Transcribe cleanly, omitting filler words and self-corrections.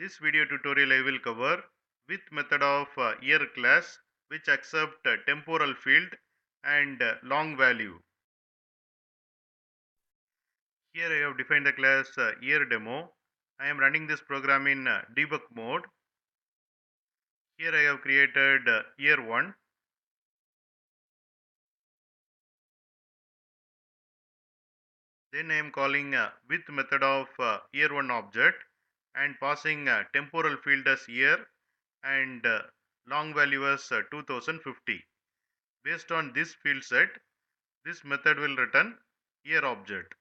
This video tutorial I will cover with method of year class which accept temporal field and long value. Here I have defined the class year demo. I am running this program in debug mode. Here I have created year 1. Then I am calling with method of year 1 object and passing temporal field as year and long value as 2050. Based on this field set, this method will return year object.